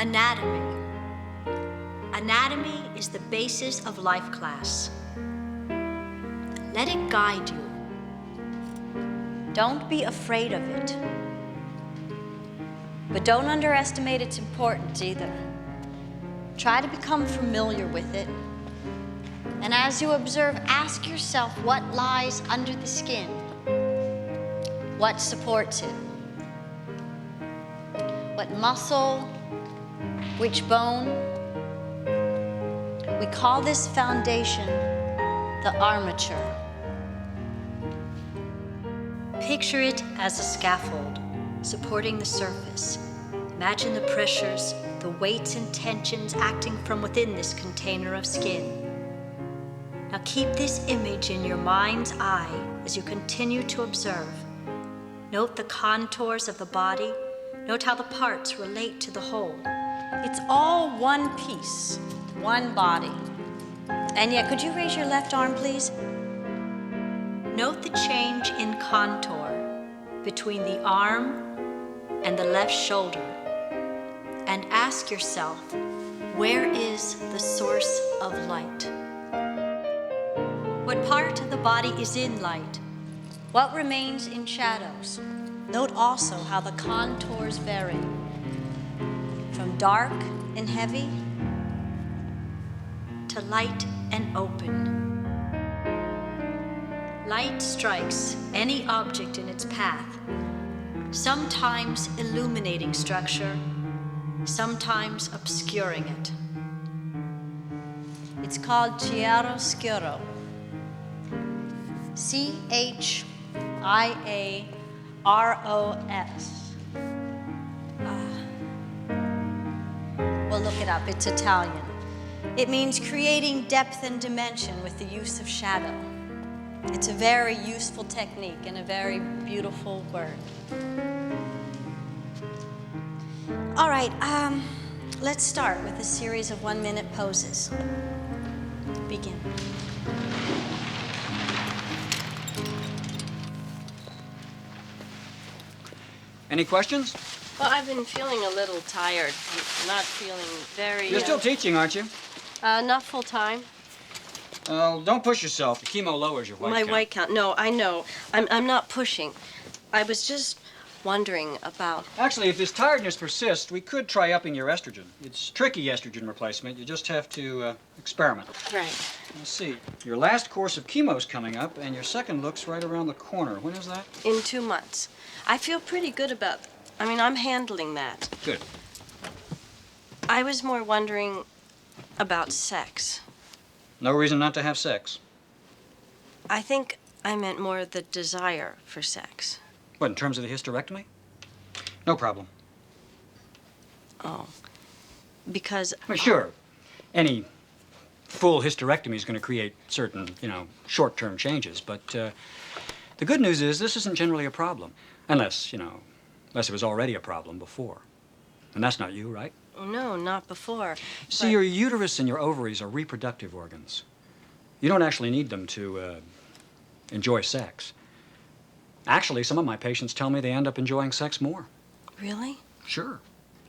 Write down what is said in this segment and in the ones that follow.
Anatomy. Anatomy is the basis of life class. Let it guide you. Don't be afraid of it. But don't underestimate its importance either. Try to become familiar with it. And as you observe, ask yourself what lies under the skin. What supports it? What muscle? Which bone? We call this foundation the armature. Picture it as a scaffold supporting the surface. Imagine the pressures, the weights and tensions acting from within this container of skin. Now keep this image in your mind's eye as you continue to observe. Note the contours of the body. Note how the parts relate to the whole. It's all one piece, one body. And yet, could you raise your left arm, please? Note the change in contour between the arm and the left shoulder. And ask yourself, where is the source of light? What part of the body is in light? What remains in shadows? Note also how the contours vary from dark and heavy to light and open. Light strikes any object in its path, sometimes illuminating structure, sometimes obscuring it. It's called chiaroscuro. C-H-I-A-R-O-S. Well, look it up. It's Italian. It means creating depth and dimension with the use of shadow. It's a very useful technique and a very beautiful word. All right, let's start with a series of 1-minute poses. Begin. Any questions? Well, I've been feeling a little tired. I'm not feeling very... You're still teaching, aren't you? Not full time. Don't push yourself. The chemo lowers your white count. My white count. No, I know. I'm not pushing. I was just wondering about... Actually, if this tiredness persists, we could try upping your estrogen. It's tricky estrogen replacement. You just have to experiment. Right. Let's see. Your last course of chemo's coming up, and your second look's right around the corner. When is that? In 2 months. I feel pretty good about... I'm handling that. Good. I was more wondering about sex. No reason not to have sex. I think I meant more the desire for sex. What, in terms of the hysterectomy? No problem. Oh. Because... Well, sure. Any full hysterectomy is going to create certain, short-term changes. But the good news is this isn't generally a problem. Unless it was already a problem before. And that's not you, right? No, not before. See, your uterus and your ovaries are reproductive organs. You don't actually need them to enjoy sex. Actually, some of my patients tell me they end up enjoying sex more. Really? Sure.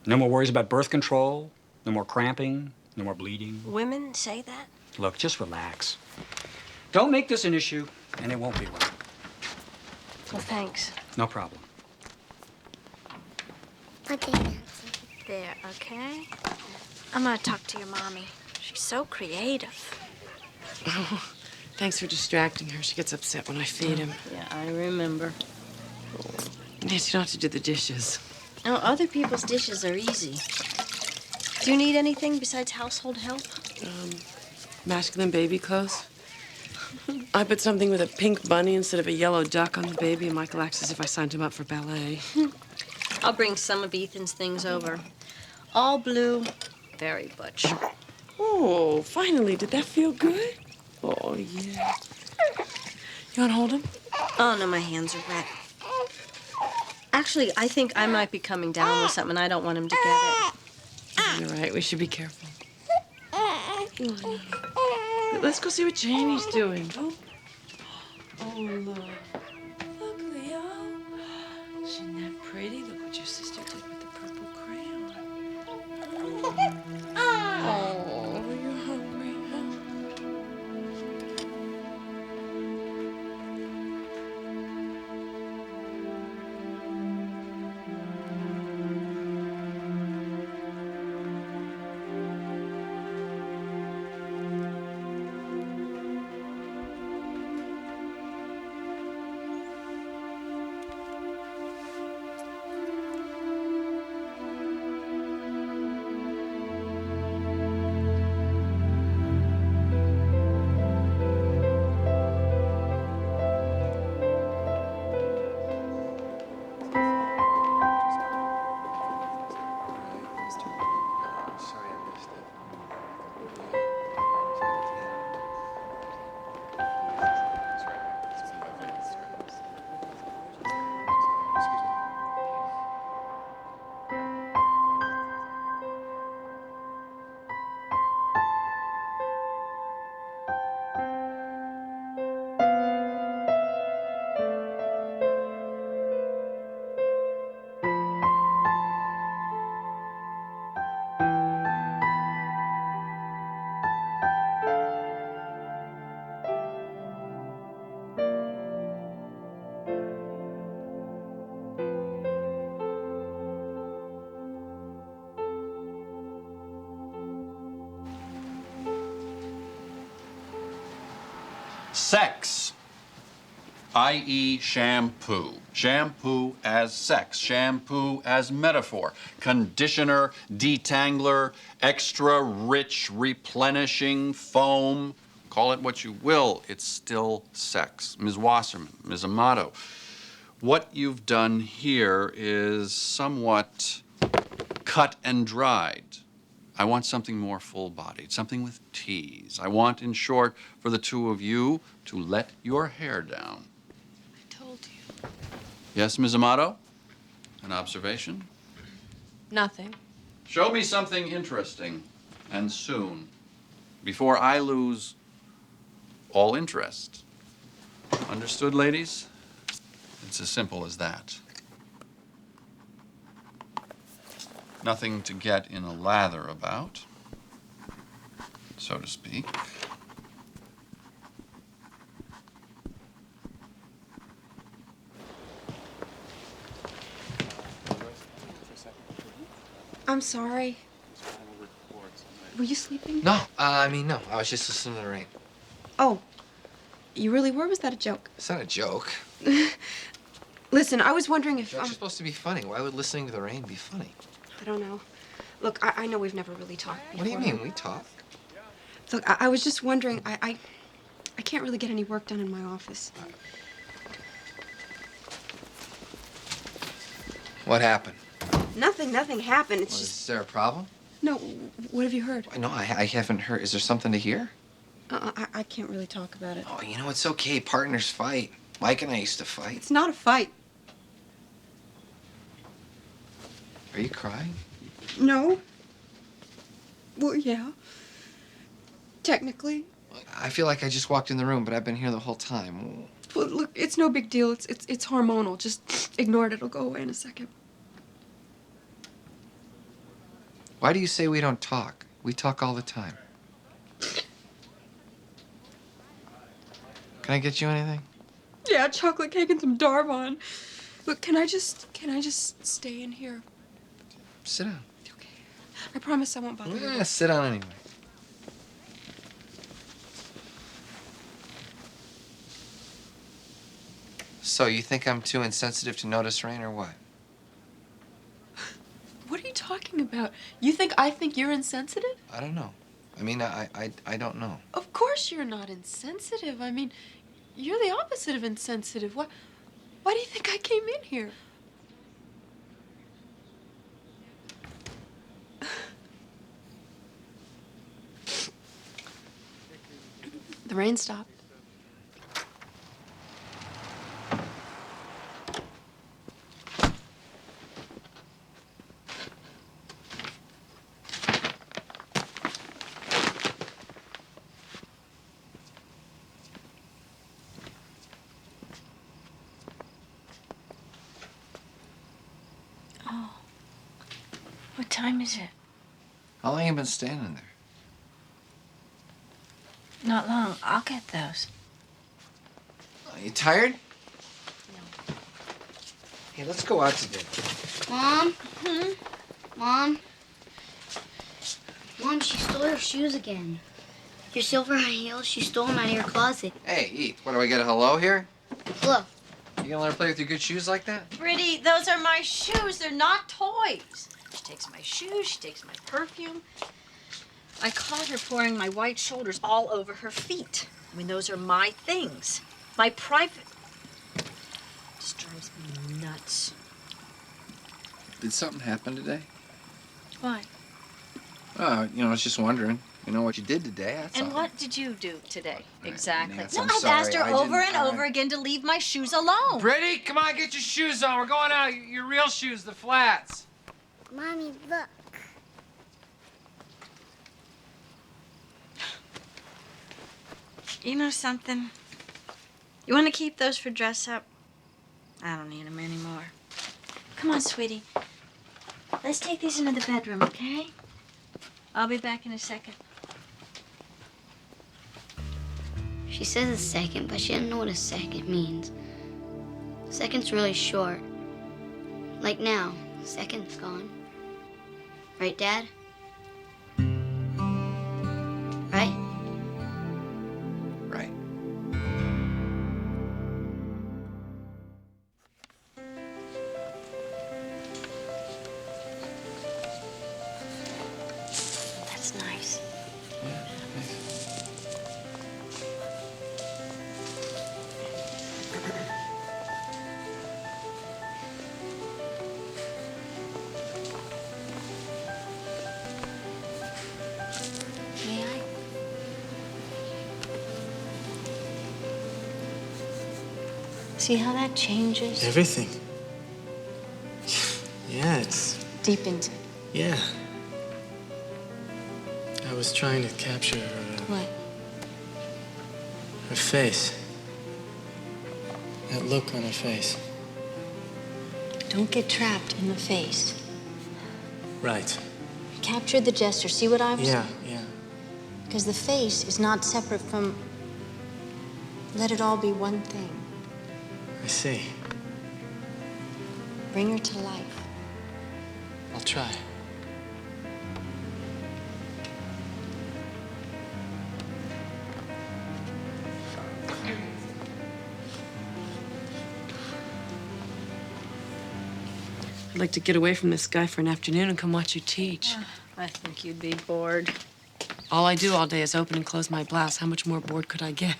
No more worries about birth control, no more cramping, no more bleeding. Women say that? Look, just relax. Don't make this an issue, and it won't be one. Well, thanks. No problem. There, okay? I'm gonna talk to your mommy. She's so creative. Oh, thanks for distracting her. She gets upset when I feed him. Yeah, I remember. Yes, you don't have to do the dishes. Oh, other people's dishes are easy. Do you need anything besides household help? Masculine baby clothes. I put something with a pink bunny instead of a yellow duck on the baby, and Michael acts as if I signed him up for ballet. I'll bring some of Ethan's things over. All blue, very butch. Oh, finally, did that feel good? Oh, yeah. You want to hold him? Oh, no, my hands are wet. Actually, I think I might be coming down with something. I don't want him to get it. You're right, we should be careful. Let's go see what Janie's doing. Oh, look. Look, Leo. Isn't that pretty? Look what your sister did with the purple crayon. Sex, i.e. shampoo. Shampoo as sex. Shampoo as metaphor. Conditioner, detangler, extra rich, replenishing foam. Call it what you will, it's still sex. Ms. Wasserman, Ms. Amato, what you've done here is somewhat cut and dried. I want something more full-bodied, something with tease. I want, in short, for the two of you to let your hair down. I told you. Yes, Ms. Amato? An observation? Nothing. Show me something interesting, and soon, before I lose all interest. Understood, ladies? It's as simple as that. Nothing to get in a lather about, so to speak. I'm sorry. Were you sleeping? No, no. I was just listening to the rain. Oh, you really were? Was that a joke? It's not a joke. Listen, I was wondering if... Jokes are supposed to be funny. Why would listening to the rain be funny? I don't know. Look, I know we've never really talked before. What do you mean? We talk. Look, I was just wondering, I can't really get any work done in my office. What happened? Nothing happened. It's Well, just... is there a problem? No, what have you heard? No, I haven't heard. Is there something to hear? I can't really talk about it. Oh, you know, it's okay. Partners fight. Mike and I used to fight. It's not a fight. Are you crying? No. Well, yeah. Technically. I feel like I just walked in the room, but I've been here the whole time. Well, look, it's no big deal. It's hormonal. Just ignore it. It'll go away in a second. Why do you say we don't talk? We talk all the time. Can I get you anything? Yeah, chocolate cake and some Darvon. Look, can I just stay in here? Sit down. Okay. I promise I won't bother you. Yeah, sit down anyway. So, you think I'm too insensitive to notice rain or what? What are you talking about? You think I think you're insensitive? I don't know. I mean, I don't know. Of course you're not insensitive. I mean, you're the opposite of insensitive. Why do you think I came in here? The rain stopped. What time is it? How long have you been standing there? Not long. I'll get those. Are you tired? No. Hey, let's go out to dinner. Mom? Mom? Mom, she stole her shoes again. Your silver high heels, she stole them out of your closet. Hey, Eve, what do I get a hello here? Look. You gonna let her play with your good shoes like that? Brittany, those are my shoes. They're not toys. She takes my shoes. She takes my perfume. I caught her pouring my white shoulders all over her feet. I mean, those are my things. My private... Just drives me nuts. Did something happen today? Why? Oh, I was just wondering. You know what you did today, that's And all. what did you do today? Exactly. Nance, No, I'm I've asked her sorry. over and over again to leave my shoes alone. Brittany, come on, get your shoes on. We're going out. Your real shoes, the flats. Mommy, look. You know something? You want to keep those for dress up? I don't need them anymore. Come on, sweetie. Let's take these into the bedroom, okay? I'll be back in a second. She says a second, but she doesn't know what a second means. Second's really short. Like now, second's gone. Right, Dad? Right? Right. That's nice. Yeah, nice. May I? See how that changes? Everything. Yeah, it's... Deepens it. Yeah. I was trying to capture What? her face. That look on her face. Don't get trapped in the face. Right. Capture the gesture. See what I was Yeah, saying? yeah. Because the face is not separate from... Let it all be one thing. I see. Bring her to life. I'll try. I'd like to get away from this guy for an afternoon and come watch you teach. I think you'd be bored. All I do all day is open and close my blouse. How much more bored could I get?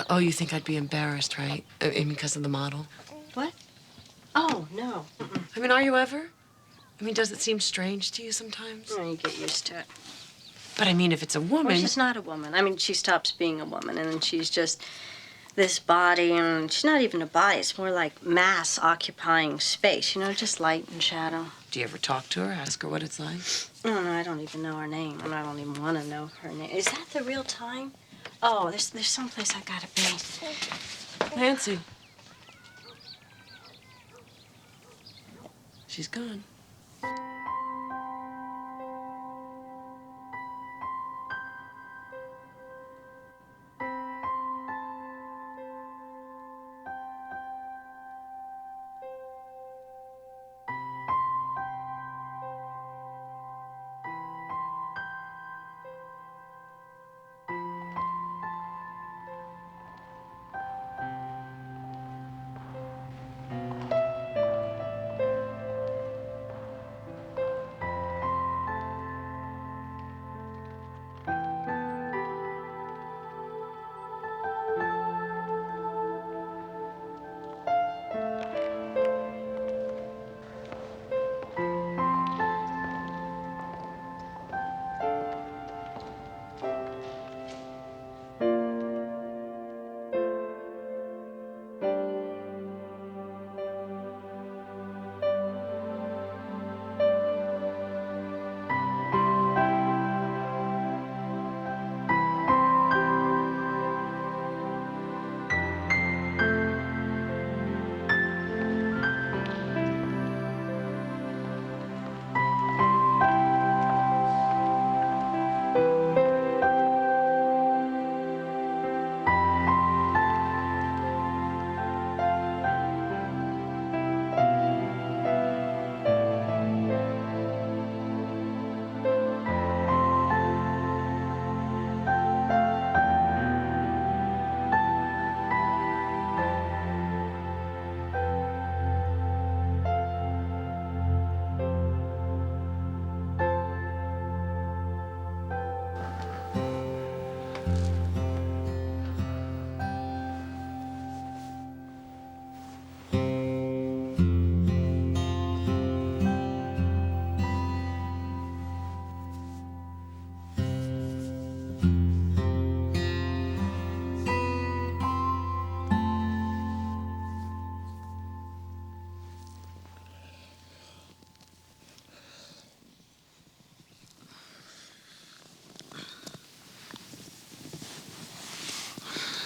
Oh, you think I'd be embarrassed, right? I mean, because of the model? What? Oh, no. I mean, are you ever? I mean, does it seem strange to you sometimes? Oh, you get used to it. But I mean, if it's a woman... Well, she's not a woman. I mean, she stops being a woman, and then she's just this body, and she's not even a body. It's more like mass occupying space, you know, just light and shadow. Do you ever talk to her, ask her what it's like? No, I don't even know her name, and I don't even want to know her name. Is that the real time? Oh, there's someplace I gotta be. Nancy. She's gone.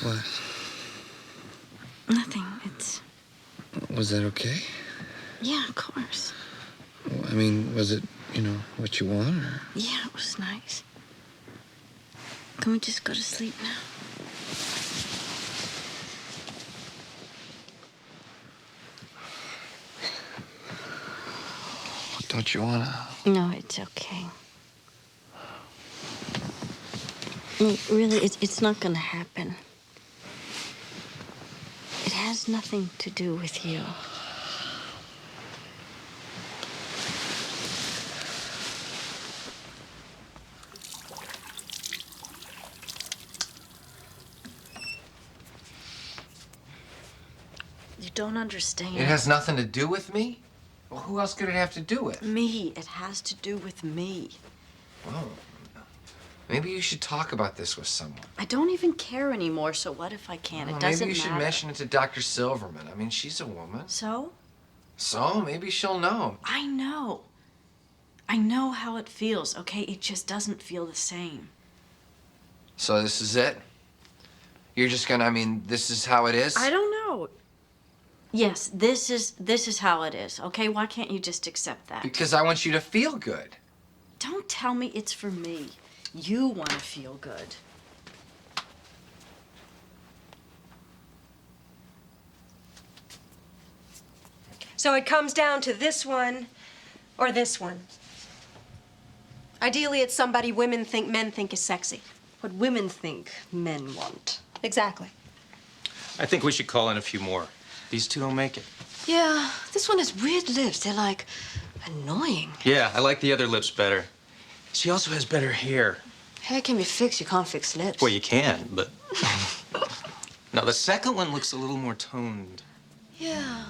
What? Nothing. It's... Was that okay? Yeah, of course. I mean, was it, what you want, or? Yeah, it was nice. Can we just go to sleep now? Don't you wanna? No, it's okay. I mean, really, it's not gonna happen. It has nothing to do with you. don't understand. It has nothing to do with me? Well, who else could it have to do with? Me. It has to do with me. Well, maybe you should talk about this with someone. I don't even care anymore, so what if I can? Well, It doesn't maybe you should matter. mention it to Dr. Silverman. I mean, she's a woman. So? So, maybe she'll know. I know. I know how it feels, okay? It just doesn't feel the same. So this is it? You're just gonna, I mean, this is how it is? I don't know. Yes, this is how it is, okay? Why can't you just accept that? Because I want you to feel good. Don't tell me it's for me. You want to feel good. So it comes down to this one or this one. Ideally, it's somebody women think men think is sexy. What women think men want. Exactly. I think we should call in a few more. These two don't make it. Yeah, this one has weird lips. They're like annoying. Yeah, I like the other lips better. She also has better hair. Hair can be fixed. You can't fix lips. Well, you can, but... Now, the second one looks a little more toned. Yeah.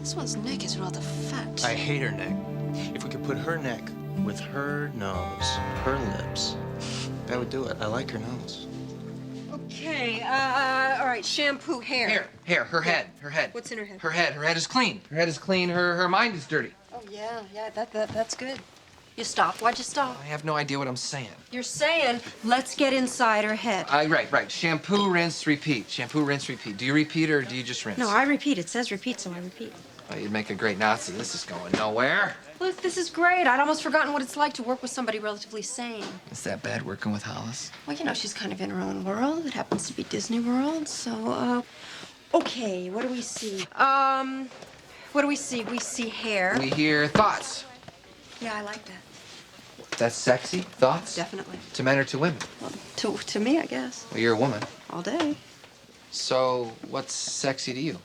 This one's neck is rather fat. I hate her neck. If we could put her neck with her nose, her lips, that would do it. I like her nose. Okay, all right, shampoo, hair. Hair, her head. What's in her head? Her head is clean. Her head is clean, her mind is dirty. Oh, yeah, that's good. You stop. Why'd you stop? I have no idea what I'm saying. You're saying, let's get inside her head. Right. Shampoo, rinse, repeat. Shampoo, rinse, repeat. Do you repeat or do you just rinse? No, I repeat. It says repeat, so I repeat. Well, you'd make a great Nazi. This is going nowhere. Look, this is great. I'd almost forgotten what it's like to work with somebody relatively sane. Is that bad working with Hollis? Well, you know, she's kind of in her own world. It happens to be Disney World, so, okay, what do we see? What do we see? We see hair. We hear thoughts. Yeah, I like that. That's sexy? Thoughts? Definitely. To men or to women? Well, to me, I guess. Well, you're a woman. All day. So, what's sexy to you?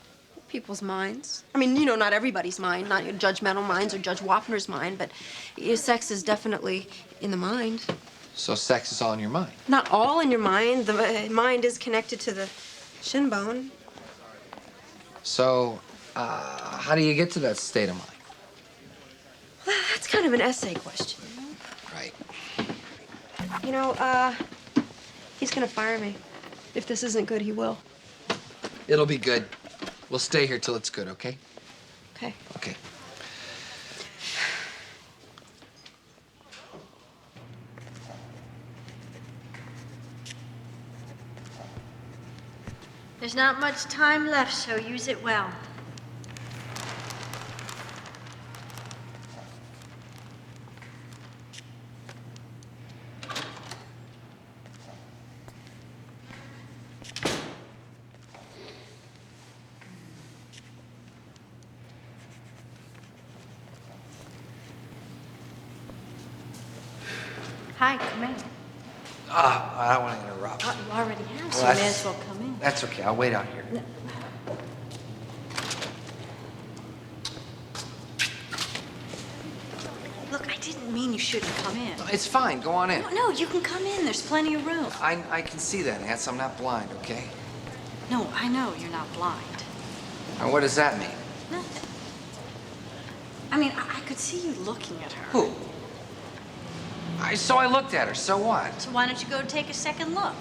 People's minds. I mean, you know, not everybody's mind, not your judgmental minds or Judge Wapner's mind, but sex is definitely in the mind. So sex is all in your mind? Not all in your mind. The mind is connected to the shin bone. So, how do you get to that state of mind? Well, that's kind of an essay question. You know? Right. You know, he's gonna fire me. If this isn't good, he will. It'll be good. We'll stay here till it's good, okay? Okay. Okay. There's not much time left, so use it well. Hi, come in. I don't want to interrupt. You already have, so Well, you may that's- as well come in. That's okay. I'll wait out here. Look, I didn't mean you shouldn't come in. It's fine. Go on in. No, you can come in. There's plenty of room. I can see that, Nance. I'm not blind, okay? No, I know you're not blind. And what does that mean? Nothing. I mean, I could see you looking at her. Who? So I looked at her. So what? So why don't you go take a second look?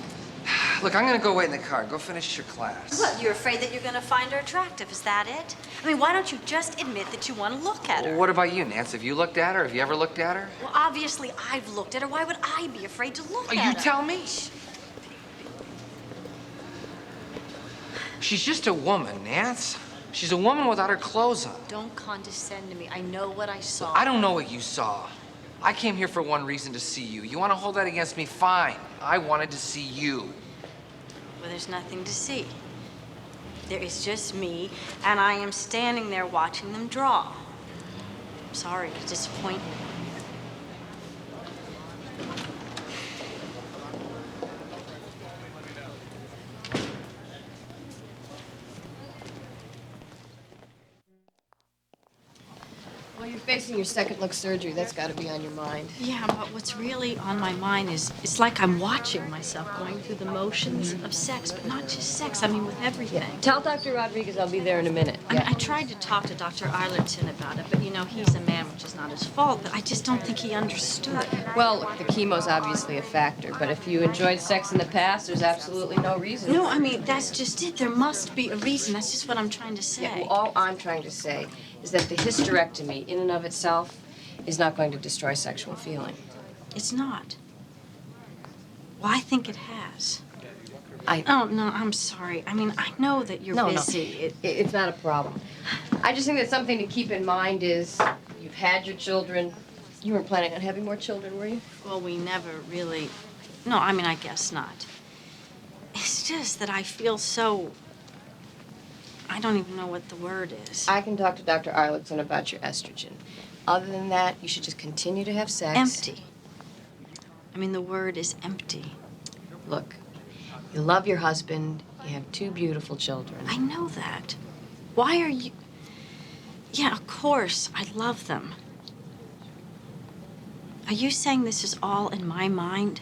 Look, I'm gonna go wait in the car. Go finish your class. What, you're afraid that you're going to find her attractive, is that it? I mean, why don't you just admit that you want to look at her? Well, what about you, Nance? Have you looked at her? Have you ever looked at her? Well, obviously, I've looked at her. Why would I be afraid to look at her? You tell me. She's just a woman, Nance. She's a woman without her clothes on. Don't condescend to me. I know what I saw. I don't know what you saw. I came here for one reason, to see you. You want to hold that against me? Fine. I wanted to see you. Well, there's nothing to see. There is just me, and I am standing there watching them draw. I'm sorry to disappoint you. Well, you're facing your second look surgery. That's got to be on your mind. Yeah, but what's really on my mind is it's like I'm watching myself going through the motions of sex, but not just sex. I mean, with everything. Tell Dr. Rodriguez I'll be there in a minute. I mean, I tried to talk to Dr. Eilerton about it, but you know, he's a man, which is not his fault, but I just don't think he understood. Well, look, the chemo's obviously a factor, but if you enjoyed sex in the past, there's absolutely no reason. No, I mean, that's just it. There must be a reason. That's just what I'm trying to say. Yeah, well, all I'm trying to say is that the hysterectomy, in and of itself, is not going to destroy sexual feeling. It's not. Well, I think it has. I... Oh, no, I'm sorry. I mean, I know that you're busy. No, it's not a problem. I just think that something to keep in mind is you've had your children. You weren't planning on having more children, were you? Well, we never really... No, I mean, I guess not. It's just that I feel so... I don't even know what the word is. I can talk to Dr. Eilerton about your estrogen. Other than that, you should just continue to have sex. Empty. I mean, the word is empty. Look, you love your husband. You have 2 beautiful children. I know that. Why are you... Yeah, of course, I love them. Are you saying this is all in my mind?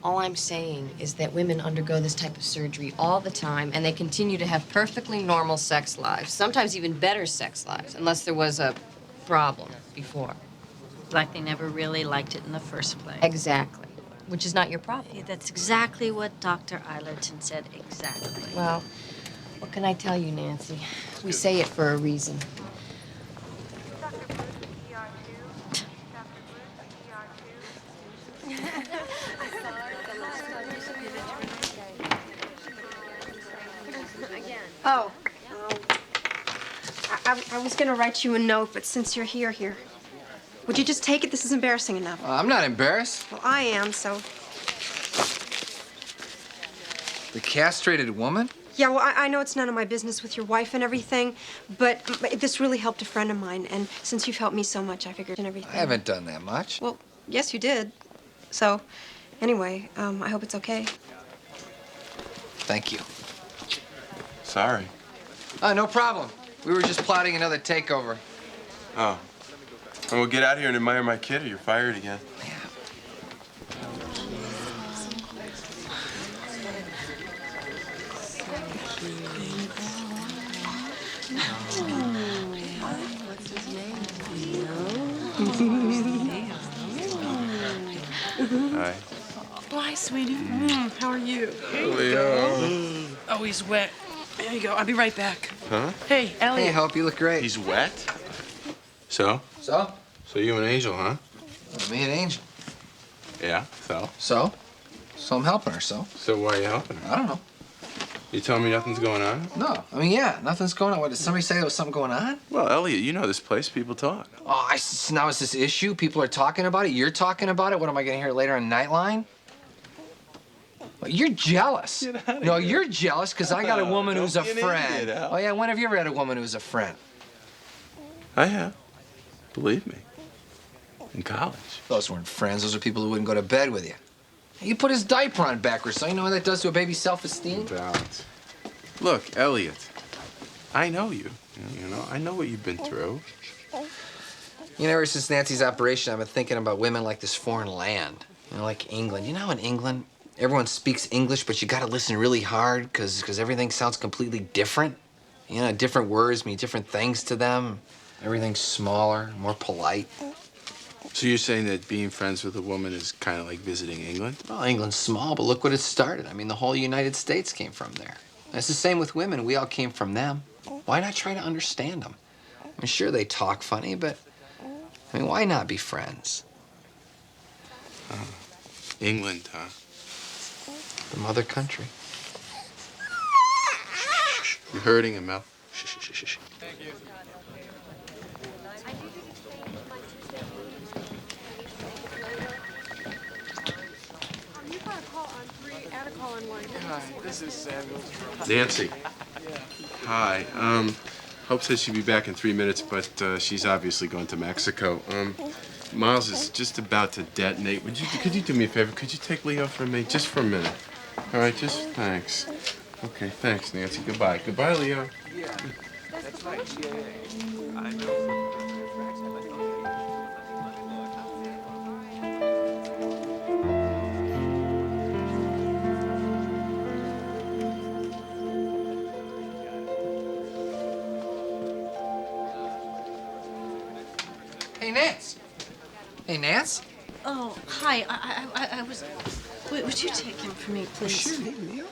All I'm saying is that women undergo this type of surgery all the time, and they continue to have perfectly normal sex lives, sometimes even better sex lives, unless there was a problem before. Like they never really liked it in the first place. Exactly. Which is not your problem. Yeah, that's exactly what Dr. Eilerton said, exactly. Well, what can I tell you, Nancy? We say it for a reason. Oh, I was going to write you a note, but since you're here. Would you just take it? This is embarrassing enough. I'm not embarrassed. Well, I am, so... The castrated woman? Yeah, well, I know it's none of my business with your wife and everything, but this really helped a friend of mine, and since you've helped me so much, I figured and everything. I haven't done that much. Well, yes, you did. So, anyway, I hope it's okay. Thank you. Sorry. No problem. We were just plotting another takeover. Oh. And we'll get out of here and admire my kid, or you're fired again. Hi. Hi, sweetie. How are you? Leo. Oh, he's wet. There you go. I'll be right back. Huh? Hey, Elliot. Hey, Hope, you look great. He's wet? So? So? So you an angel, huh? Me an angel. Yeah, so? So? So I'm helping her, so? So why are you helping her? I don't know. You telling me nothing's going on? No. I mean, yeah, nothing's going on. What, did somebody say there was something going on? Well, Elliot, you know this place. People talk. Oh, so now it's this issue? People are talking about it? You're talking about it? What, am I going to hear later on Nightline? Well, you're jealous. No, you're jealous because I got a woman who's a friend. Oh, yeah, when have you ever had a woman who's a friend? I have. Believe me. In college. Those weren't friends. Those are people who wouldn't go to bed with you. You put his diaper on backwards, so you know what that does to a baby's self-esteem? Balance. Look, Elliot, I know you. You know, I know what you've been through. You know, ever since Nancy's operation, I've been thinking about women like this foreign land. You know, like England. You know, in England, everyone speaks English, but you gotta listen really hard because everything sounds completely different. You know, different words mean different things to them. Everything's smaller, more polite. So you're saying that being friends with a woman is kind of like visiting England? Well, England's small, but look what it started. I mean, the whole United States came from there. And it's the same with women. We all came from them. Why not try to understand them? I'm sure they talk funny, but, I mean, why not be friends? England, huh? The mother country. You're hurting him, Mel. Shh, shh, shh, shh. Thank you. Hi, this is Samuel. Nancy. Hi. Hope says she'll be back in 3 minutes, but she's obviously going to Mexico. Miles is just about to detonate. Could you do me a favor? Could you take Leo for me, just for a minute? All right, just thanks. Okay, thanks, Nancy. Goodbye. Goodbye, Leo. Yeah. That's right. Yeah. I know. Hey, Nance. Hey, Nance. Oh, hi. I was. Would you take him for me, please? Sure, Leo.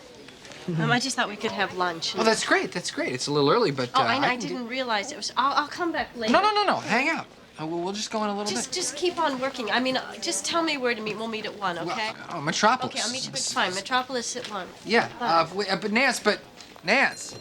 I just thought we could have lunch. Oh, that's great. That's great. It's a little early, but Oh, I can didn't realize it was. I'll come back later. No. Hang out. We'll just go in a little bit. Just keep on working. I mean, just tell me where to meet. We'll meet at 1, okay? Oh, Metropolis. Okay, I'll meet you at fine. Metropolis at 1. Yeah. But Nance.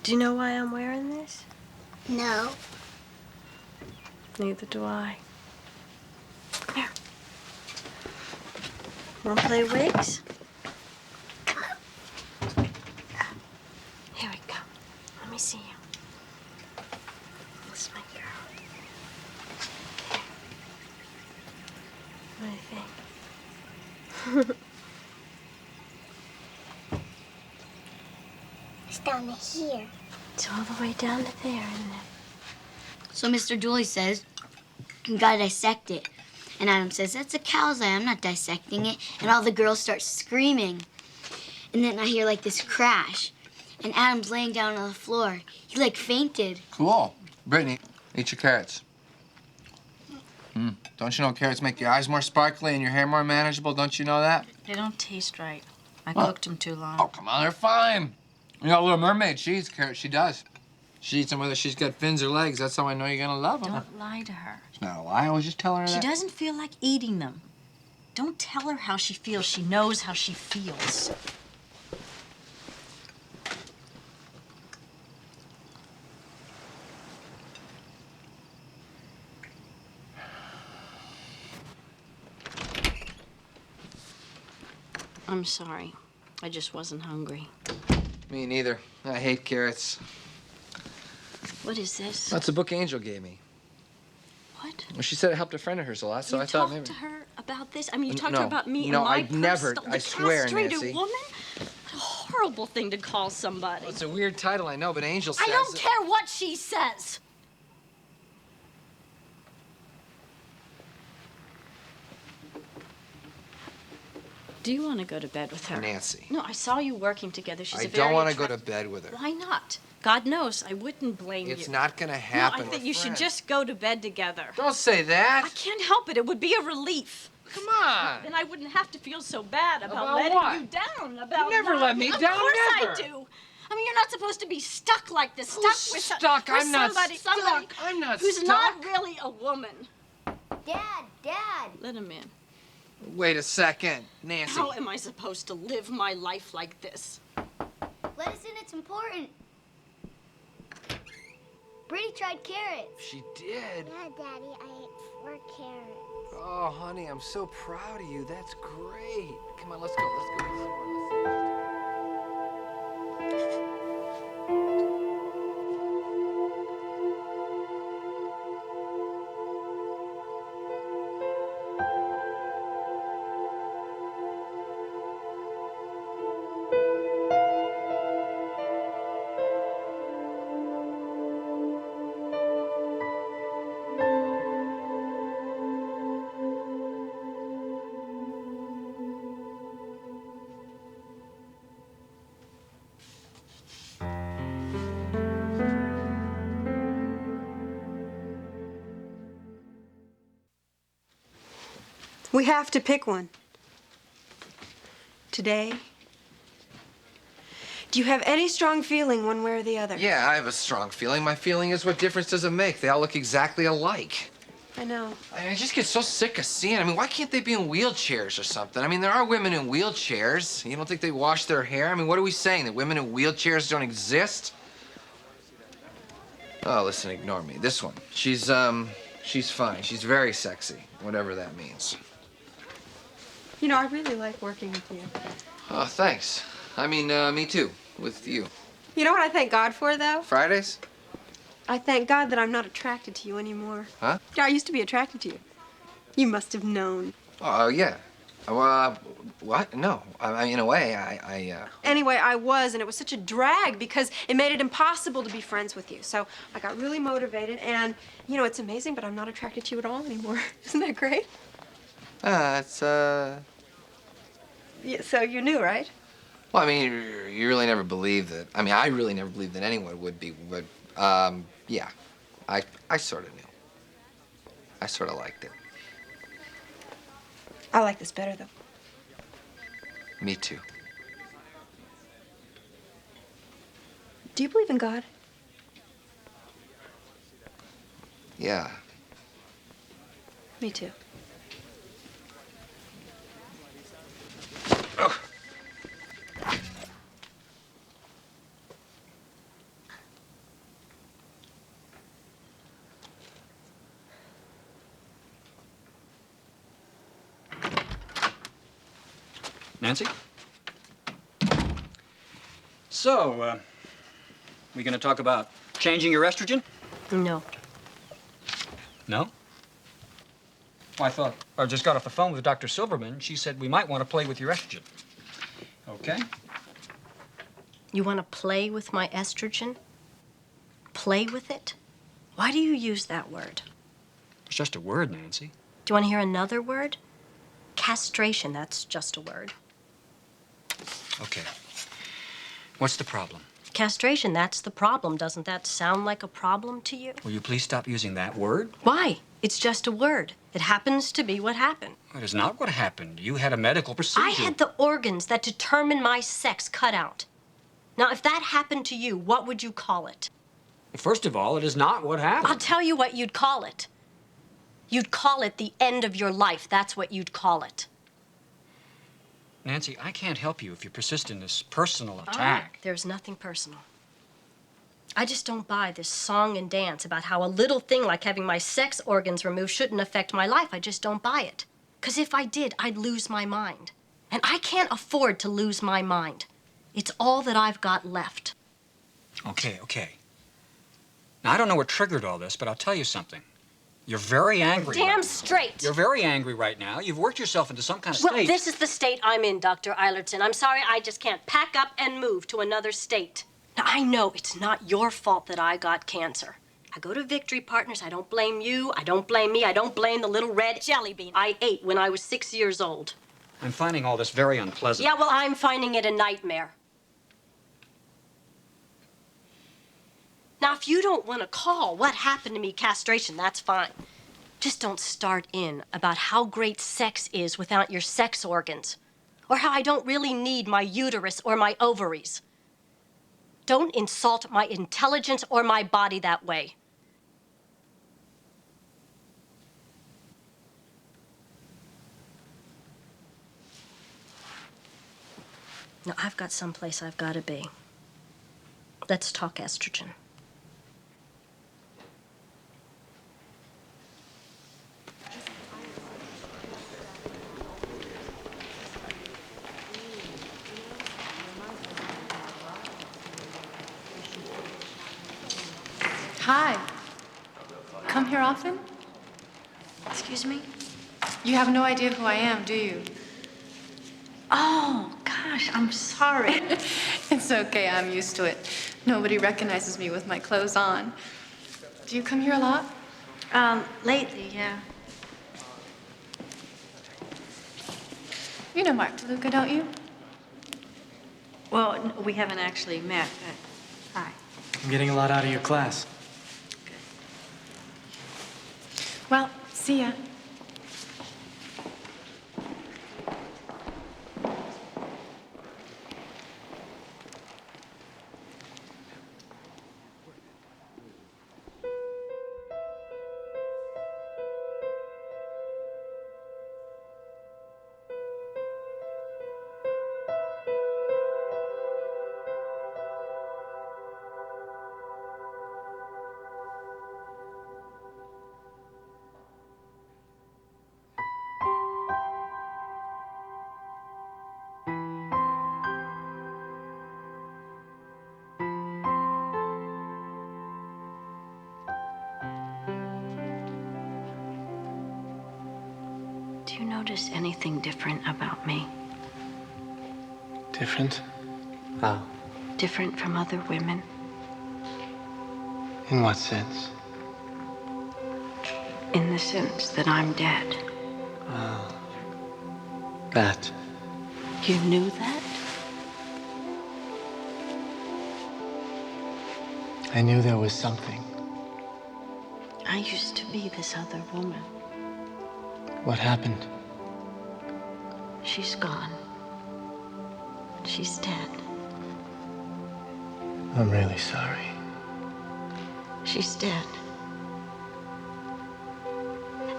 Do you know why I'm wearing this? No. Neither do I. Come here. Want to play wigs? Here we go. Let me see you. This is my girl. Here. What do you think? It's down to here. It's all the way down to there, isn't it? So Mr. Dooley says, you gotta dissect it. And Adam says, that's a cow's eye, I'm not dissecting it. And all the girls start screaming. And then I hear like this crash. And Adam's laying down on the floor. He like fainted. Cool. Brittany, eat your carrots. Don't you know carrots make your eyes more sparkly and your hair more manageable? Don't you know that? They don't taste right. I What? cooked them too long. Oh, come on, they're fine. You know, Little Mermaid, she eats carrots. She does. She eats them whether she's got fins or legs. That's how I know you're gonna love them. Don't lie to her. It's not a lie. I was just telling her She that. doesn't feel like eating them. Don't tell her how she feels. She knows how she feels. I'm sorry. I just wasn't hungry. Me neither. I hate carrots. What is this? That's a book Angel gave me. What? Well, she said it helped a friend of hers a lot, so You I thought talked maybe. to her about this? I mean, you N- talked to her no. about me No, and my I'd never. personal- I the swear, castrated Nancy. woman? What a horrible thing to call somebody. Well, it's a weird title, I know, but Angel says. I don't that- care what she says. Do you want to go to bed with her? Nancy. No, I saw you working together. She's I a very don't want to go attract- to bed with her. Why not? God knows, I wouldn't blame you. It's not gonna happen. No, I think We're you should friends. just go to bed together. Don't say that. I can't help it. It would be a relief. Come on. Then I wouldn't have to feel so bad about About letting what? you down. About You never not- let me down, Of course never. I do. I mean, you're not supposed to be stuck like this. Who's Stuck with stuck? with I'm not somebody, stuck. somebody I'm not who's stuck. not really a woman. Dad. Let him in. Wait a second, Nancy. How am I supposed to live my life like this? Let us in, it's important. Brittany tried carrots. She did? Yeah, Daddy, I ate 4 carrots. Oh, honey, I'm so proud of you. That's great. Come on, let's go. Let's go eat some more. We have to pick one. Today. Do you have any strong feeling one way or the other? Yeah, I have a strong feeling. My feeling is, what difference does it make? They all look exactly alike. I know. I just get so sick of seeing. I mean, why can't they be in wheelchairs or something? I mean, there are women in wheelchairs. You don't think they wash their hair? I mean, what are we saying? That women in wheelchairs don't exist? Oh, listen, ignore me. This one. She's fine. She's very sexy, whatever that means. You know, I really like working with you. Oh, thanks. I mean, me too, with you. You know what I thank God for, though? Fridays? I thank God that I'm not attracted to you anymore. Huh? Yeah, I used to be attracted to you. You must have known. Oh, yeah. What? No. I mean, in a way, Anyway, I was, and it was such a drag because it made it impossible to be friends with you. So I got really motivated, and, you know, it's amazing, but I'm not attracted to you at all anymore. Isn't that great? it's, Yeah, so you knew, right? Well, I mean, you really never believed that. I mean, I really never believed that anyone would be, but, yeah. I sort of knew. I sort of liked it. I like this better, though. Me too. Do you believe in God? Yeah. Me too. Nancy? So, we gonna talk about changing your estrogen? No. No? Well, I just got off the phone with Dr. Silverman. She said we might want to play with your estrogen. Okay? You want to play with my estrogen? Play with it? Why do you use that word? It's just a word, Nancy. Do you want to hear another word? Castration, that's just a word. Okay. What's the problem? Castration, that's the problem. Doesn't that sound like a problem to you? Will you please stop using that word? Why? It's just a word. It happens to be what happened. That is not what happened. You had a medical procedure. I had the organs that determine my sex cut out. Now, if that happened to you, what would you call it? First of all, it is not what happened. I'll tell you what you'd call it. You'd call it the end of your life. That's what you'd call it. Nancy, I can't help you if you persist in this personal attack. There's nothing personal. I just don't buy this song and dance about how a little thing like having my sex organs removed shouldn't affect my life. I just don't buy it. Because if I did, I'd lose my mind. And I can't afford to lose my mind. It's all that I've got left. Okay. Now, I don't know what triggered all this, but I'll tell you something. You're very angry. Damn straight. You're very angry right now. You've worked yourself into some kind of Well, state. this is the state I'm in, Dr. Eilertson. I'm sorry, I just can't pack up and move to another state. Now, I know it's not your fault that I got cancer. I go to Victory Partners. I don't blame you. I don't blame me. I don't blame the little red jelly bean I ate when I was 6 years old. I'm finding all this very unpleasant. Yeah, well, I'm finding it a nightmare. Now, if you don't want to call what happened to me castration, that's fine. Just don't start in about how great sex is without your sex organs, or how I don't really need my uterus or my ovaries. Don't insult my intelligence or my body that way. Now, I've got someplace I've got to be. Let's talk estrogen. Hi. Come here often? Excuse me? You have no idea who I am, do you? Oh, gosh, I'm sorry. It's okay, I'm used to it. Nobody recognizes me with my clothes on. Do you come here a lot? Lately, yeah. You know Mark DeLuca, don't you? Well, we haven't actually met, but hi. I'm getting a lot out of your class. Well, see ya. Do you notice anything different about me? Different? How? Different from other women? In what sense? In the sense that I'm dead. Oh. That. You knew that? I knew there was something. I used to be this other woman. What happened? She's gone. She's dead. I'm really sorry. She's dead.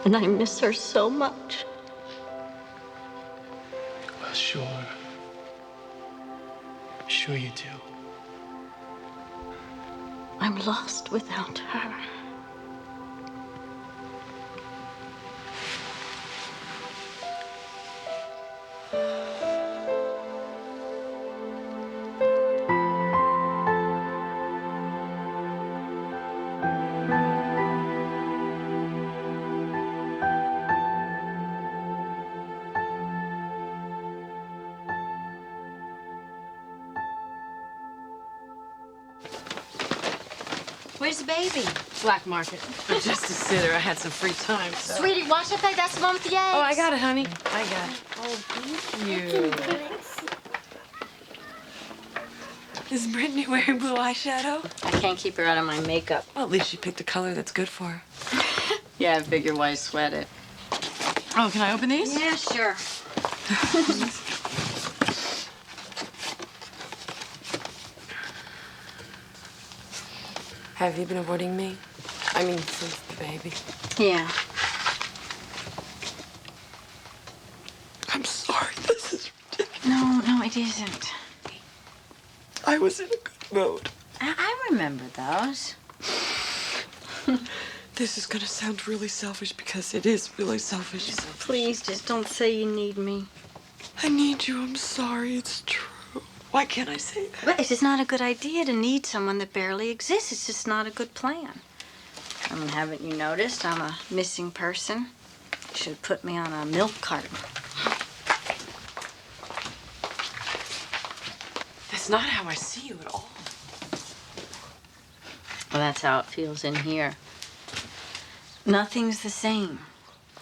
And I miss her so much. Well, sure. Sure you do. I'm lost without her. Where's the baby? Black market. Just to sit there, I had some free time. So. Sweetie, wash up like that's the one with the eggs. Oh, I got it, honey. I got it. Oh, thank you. Is Brittany wearing blue eyeshadow? I can't keep her out of my makeup. Well, at least she picked a color that's good for her. Yeah, I figure why sweat it. Oh, can I open these? Yeah, sure. Have you been avoiding me? I mean, since the baby. Yeah. I'm sorry. This is ridiculous. No, it isn't. I was in a good mood. I remember those. This is gonna sound really selfish because it is really selfish. Please, just don't say you need me. I need you. I'm sorry. It's true. Why can't I say that? But it's just not a good idea to need someone that barely exists. It's just not a good plan. I mean, haven't you noticed I'm a missing person? You should have put me on a milk carton. That's not how I see you at all. Well, that's how it feels in here. Nothing's the same.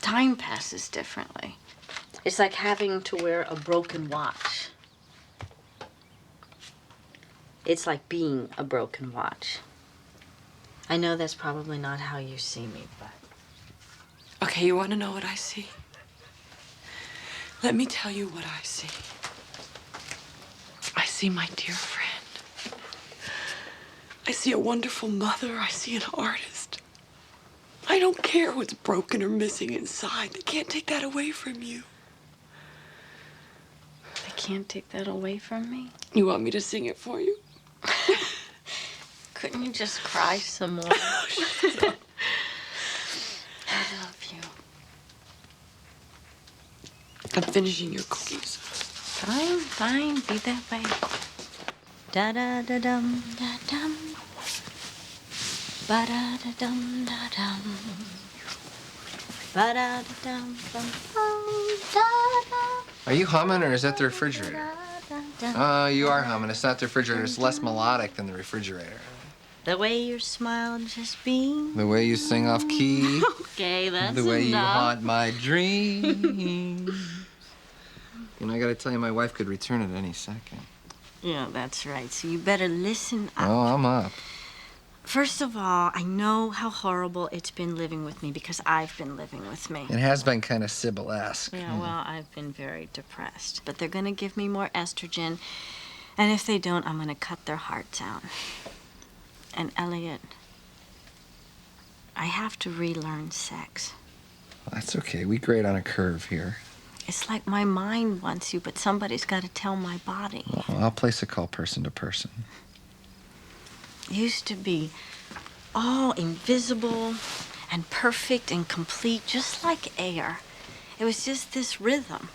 Time passes differently. It's like having to wear a broken watch. It's like being a broken watch. I know that's probably not how you see me, but... Okay, you want to know what I see? Let me tell you what I see. I see my dear friend. I see a wonderful mother. I see an artist. I don't care what's broken or missing inside. They can't take that away from you. They can't take that away from me? You want me to sing it for you? Couldn't you just cry some more? I love you. I'm finishing your cookies. Fine, be that way. Da-da-da-dum, da-dum. Ba-da-da-dum-da-dum. Ba-da-da-dum-bum-bum-da-dum. Are you humming or is that the refrigerator? Oh, you are humming. It's not the refrigerator. It's less melodic than the refrigerator. The way your smile just beams. The way you sing off key. Okay, that's The way you enough. haunt my dreams. You know, I gotta tell you, my wife could return at any second. Yeah, that's right. So you better listen up. Oh, I'm up. First of all, I know how horrible it's been living with me because I've been living with me. It has been kind of Sybil-esque. Yeah, well, I've been very depressed. But they're going to give me more estrogen. And if they don't, I'm going to cut their hearts out. And Elliot, I have to relearn sex. Well, that's okay. We grade on a curve here. It's like my mind wants you, but somebody's got to tell my body. Well, I'll place a call person to person. Used to be all invisible and perfect and complete, just like air. It was just this rhythm.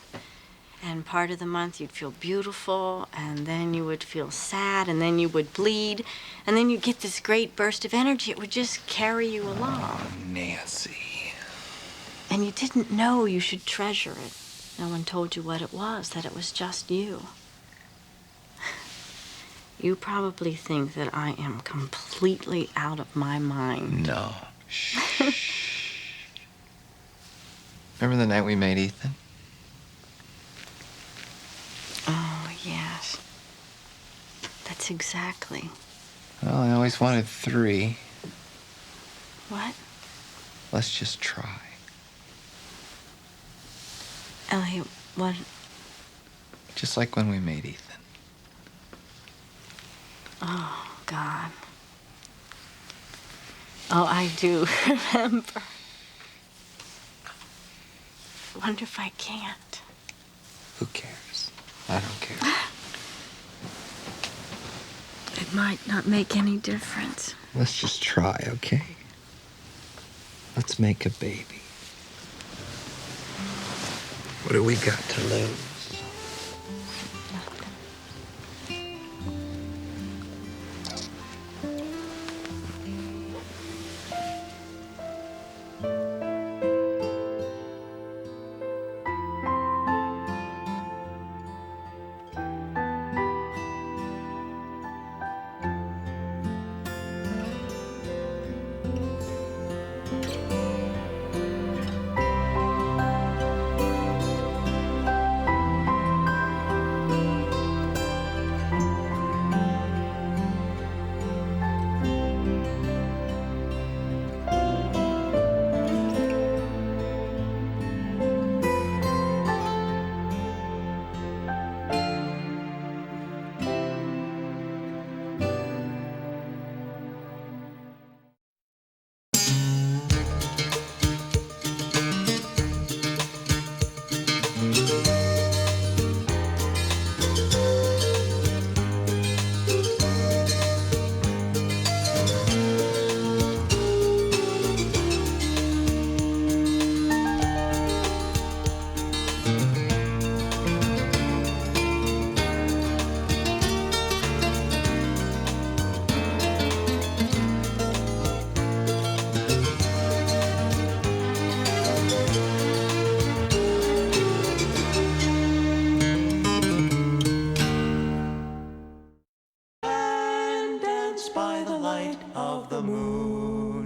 And part of the month you'd feel beautiful, and then you would feel sad, and then you would bleed, and then you'd get this great burst of energy. It would just carry you along. Oh, Nancy. And you didn't know you should treasure it. No one told you what it was, that it was just you. You probably think that I am completely out of my mind. No. Shh. Remember the night we made Ethan? Oh, yes. That's exactly. Well, I always wanted 3. What? Let's just try. Elliot, what? Just like when we made Ethan. Oh, God. Oh, I do remember. Wonder if I can't. Who cares? I don't care. It might not make any difference. Let's just try, okay? Let's make a baby. What do we got to lose? By the light of the moon.